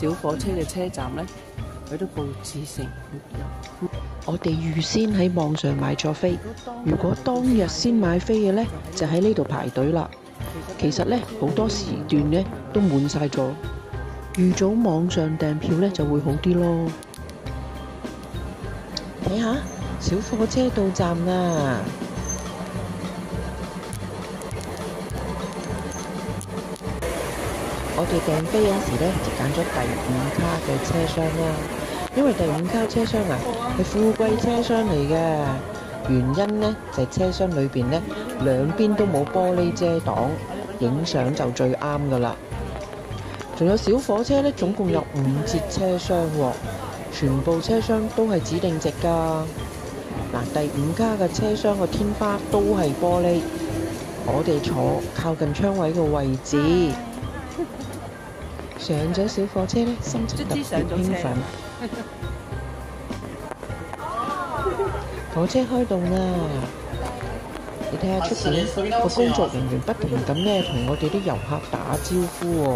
小火車嘅車站呢，佢都佈置成我哋預先喺網上買咗飛，如果當日先買飛嘅呢，就喺呢度排隊啦。其實呢，好多時段呢都滿晒咗，預早網上訂票呢就會好啲咯。睇下，小火車到站啦！我哋訂飛嗰時呢，就揀咗第5卡嘅車廂啦，因為第5卡車廂啊係富貴車廂嚟嘅，原因呢，就係車廂裏邊呢兩邊都冇玻璃遮擋，影相就最啱噶啦。仲有小火車呢，總共有5節車廂喎，全部車廂都係指定席噶。嗱，第5卡嘅車廂個天花都係玻璃，我哋坐靠近窗位嘅位置。上咗小火車呢，心情特別興奮。火車開動啦！你睇下出邊個工作人員不停咁呢同我哋啲遊客打招呼喎，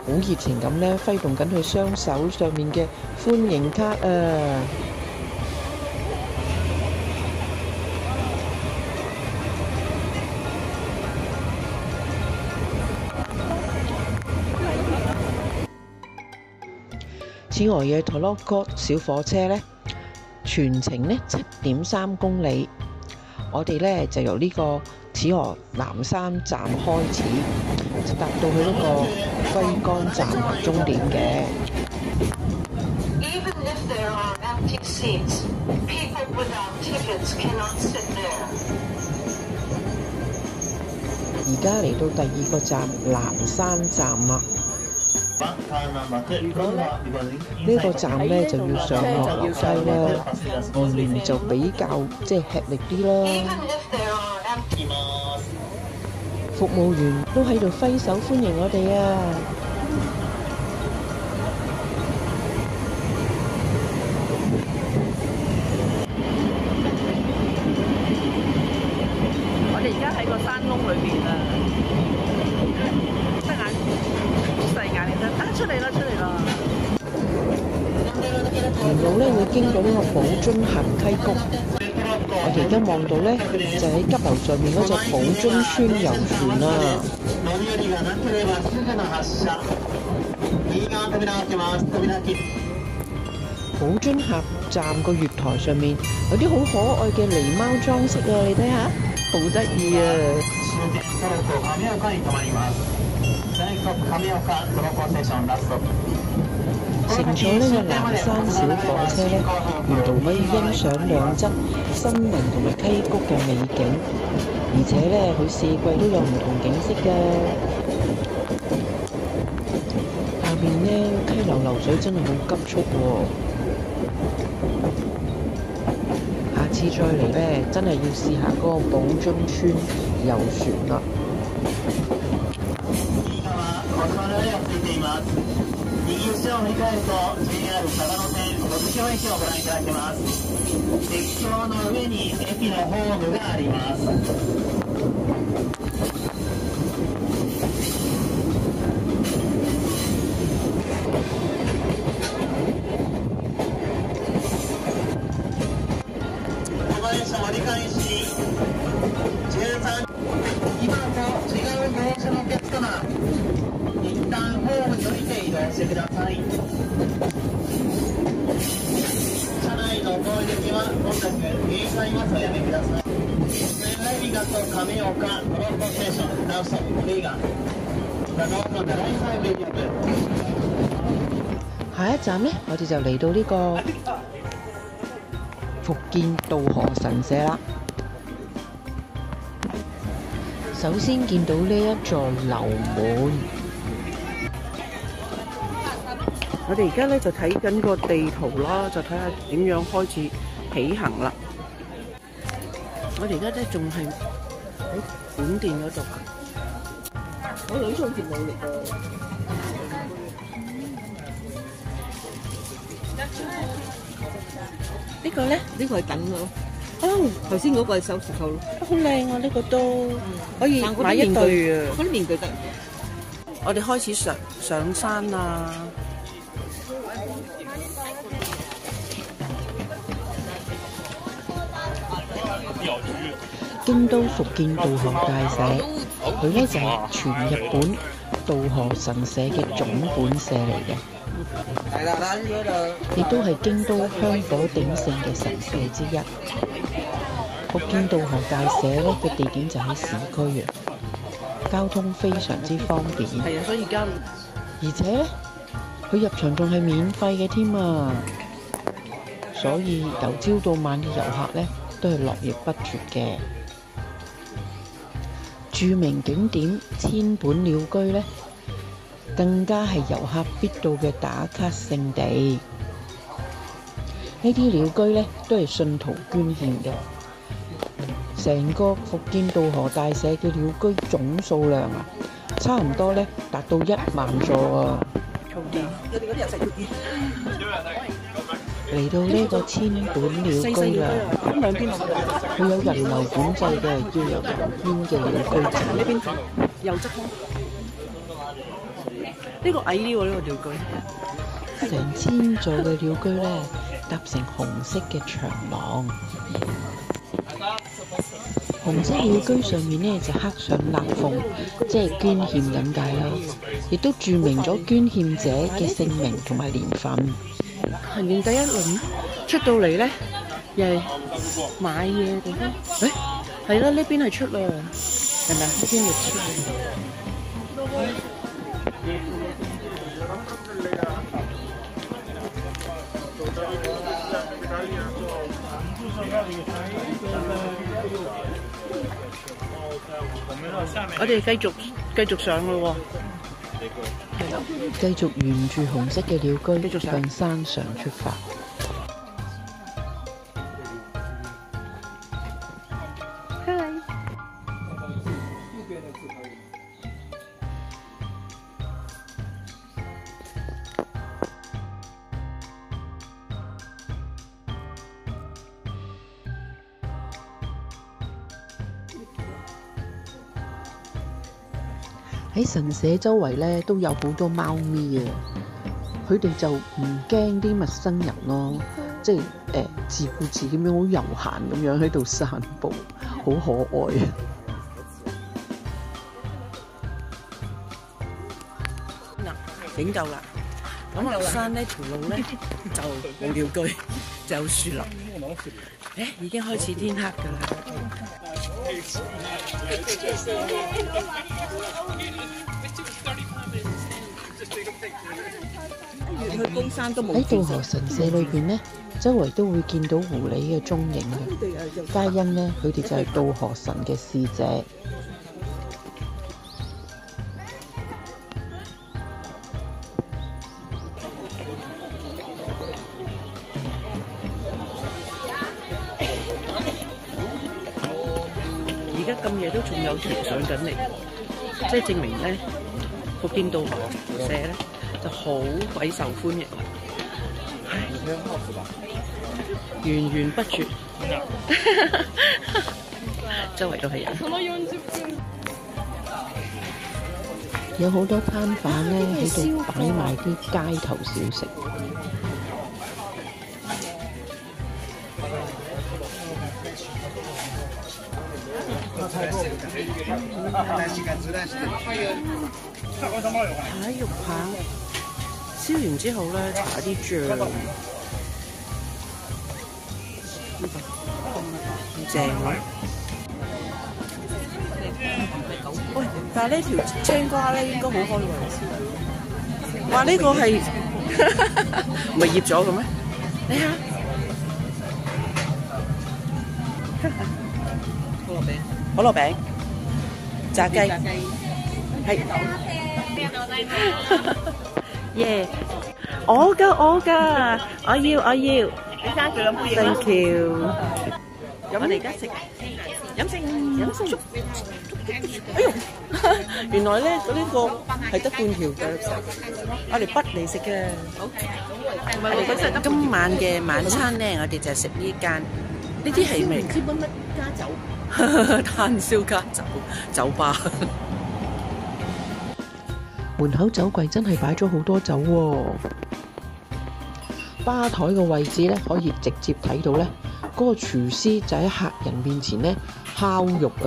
好熱情咁呢揮動緊佢雙手上面嘅歡迎卡啊！此外嘅托洛哥小火車呢，全程呢7.3公里，我哋呢就由呢個此河南山站開始，就搭到去呢個龜崗站終點嘅。而家嚟到第2個站南山站啦。呢個站呢就要上落樓梯啦，就比較吃力啲啦。服務員都喺度揮手歡迎我哋啊！我哋而家喺個山窿裏邊啊，得眼細眼你得，出嚟啦出嚟啦！沿路呢會經過呢個寶樽峽溪谷，我哋而家望到呢，就喺急流上面嗰隻寶樽村遊船啦。寶樽峽站個月台上面有啲好可愛嘅狸貓裝飾啊，你睇下，好得意啊！乘坐呢個南山小火車呢，沿途可以欣賞兩側森林同埋溪谷嘅美景，而且呢，佢4季都有唔同景色㗎。下面呢，溪流流水真係好急促喎，下次再嚟呢，真係要試下嗰個寶樽村遊船啦。右後ろを振り返ると JR 嵯峨野線小月尾駅をご覧いただけます。駅橋の上に駅のホームがあります。この電車折り返し13今と違う電車のお客様、一旦ホームに降りて移動してください。車内のお声出きは本宅閉鎖ますおやめください。ライビガと亀岡トロッコステーションナウストップリーガ下一站呢，我哋就嚟到呢個福建道河神社啦。首先見到呢一座樓門，我哋而家咧就睇緊個地圖啦，就睇下點樣開始起行啦。我哋而家咧仲係喺本店嗰度，我女好似冇嚟過。呢個咧，呢個係等咯。哦，頭先嗰個係手指扣咯，好靚啊！呢個都可以買一對啊。嗰啲面具得。我哋開始上山啦。京都福建道河大社，佢呢就係全日本道河神社嘅總本社嚟嘅，亦都係京都香火鼎盛嘅神社之一。福建道河大社呢嘅地點就喺市區啊，交通非常之方便。係啊，所以而家而且呢，佢入場仲係免費嘅添啊，所以由朝到晚嘅遊客呢都係絡繹不絕嘅。著名景點千本鳥居呢，更加係遊客必到嘅打卡勝地。呢啲鳥居呢都係信徒捐獻嘅。成個福建道河大社嘅鳥居總數量啊，差唔多呢達到1萬座啊！嚟到呢個千本鳥居啦，咁兩邊佢有人流管制嘅，要由人編嘅鳥居仔。呢邊右側方，呢個矮啲喎，呢個鳥居。成千座嘅鳥居呢，搭成紅色嘅長廊。紅色鳥居上面呢就刻上立鳳，即係捐獻咁解啦，亦都註明咗捐獻者嘅姓名同埋年份。行完第一輪出到嚟咧，又係買嘢嘅地方。誒，係啦，呢邊係出啦，係咪啊？呢邊又出啦。我哋繼續上咯喎，繼續沿住紅色嘅鳥居繼續上向山上出發。喺神社周圍咧都有好多貓咪啊，佢哋就唔驚啲陌生人咯，即係自顧自咁樣好悠閒咁樣喺度散步，好可愛啊！嗱，影夠啦。咁落山呢條路咧就冇鳥居，就有樹林。誒，已經開始天黑㗎啦。去高山都冇。喺道河神社裏邊呢，周圍都會見到狐狸嘅蹤影嘅，皆因呢，佢哋就係道河神嘅使者。而家咁夜都仲有團上緊嚟，即係證明咧，福建道河社咧就好鬼受歡迎，源源不絕，周圍都係人。有好多攤販咧喺度擺賣啲街頭小食。蟹肉棒燒完之後咧，搽啲醬，正喎！喂，但係呢條青瓜咧應該好開胃。哇！呢個係唔係醃咗嘅咩？你睇下，可樂餅、炸雞，係。耶！我㗎，我要。Thank you。我哋而家食飲勝。哎呦！原來咧呢個係得半條嘅，我哋畢嚟食嘅。今晚嘅晚餐咧，我哋就食呢間。呢啲係咩？唔知乜加酒。炭燒加酒吧。門口酒櫃真係擺咗好多酒喎，吧台嘅位置咧可以直接睇到咧，嗰個廚師就喺客人面前咧烤肉啊！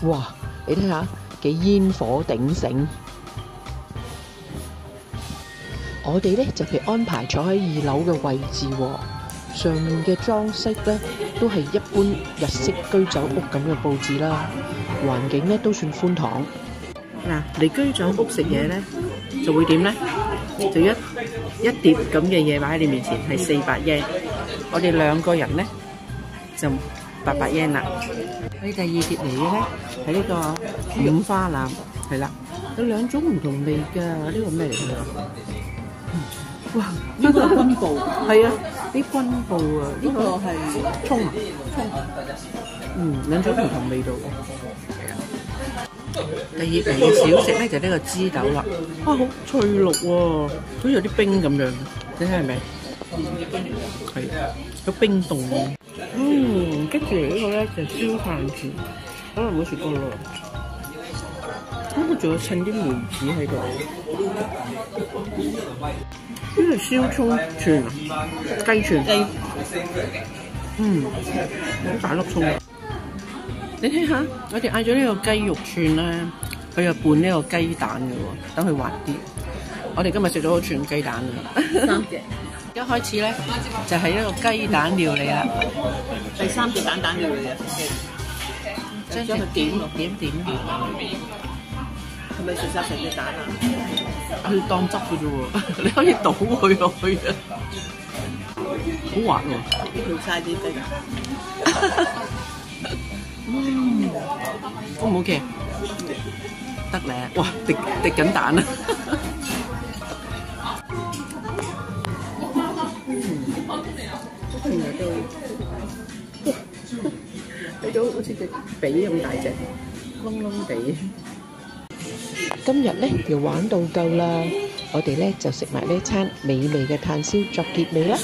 哇，你睇下幾煙火鼎盛。我哋咧就被安排坐喺2樓嘅位置喎，上面嘅裝飾咧都係一般日式居酒屋咁嘅佈置啦，環境咧都算寬敞。嗱，嚟居酒屋食嘢咧，就會點咧？就一碟咁嘅嘢擺喺你面前，係400 yen。我哋2個人咧就800 yen 啦。你第二碟嚟嘅咧係呢個五花腩，係啦，有2種唔同味㗎。呢個咩嚟㗎？哇！呢個係軍部，係啊，啲軍部啊，呢個係葱啊，2種唔同味道嘅。第二嚟嘅小食咧就呢個枝豆啦，哇，好脆綠喎，好似有啲冰咁樣，你睇係咪？係，有冰凍嘅。跟住嚟呢個咧就燒炭住，可能冇食過咯。咁佢仲有襯啲梅子喺度。呢個燒葱串啊，雞串。好大粒葱。你睇下，我哋嗌咗呢個雞肉串咧，佢又拌呢個雞蛋嘅喎，等佢滑啲。我哋今日食咗個串雞蛋啊，3隻。一開始咧就係一個雞蛋料理啦，第3隻蛋料理啊，將佢點，係咪食晒成隻蛋啊？佢當汁嘅啫喎，你可以倒佢落去啊，好滑喎，佢晒啲雞蛋。O 唔 OK？得咧，哇！滴緊蛋啊！睇到好似隻髀咁大隻，窿窿地。今日咧又玩到夠啦，我哋咧就食埋呢餐美味嘅炭燒作結尾啦。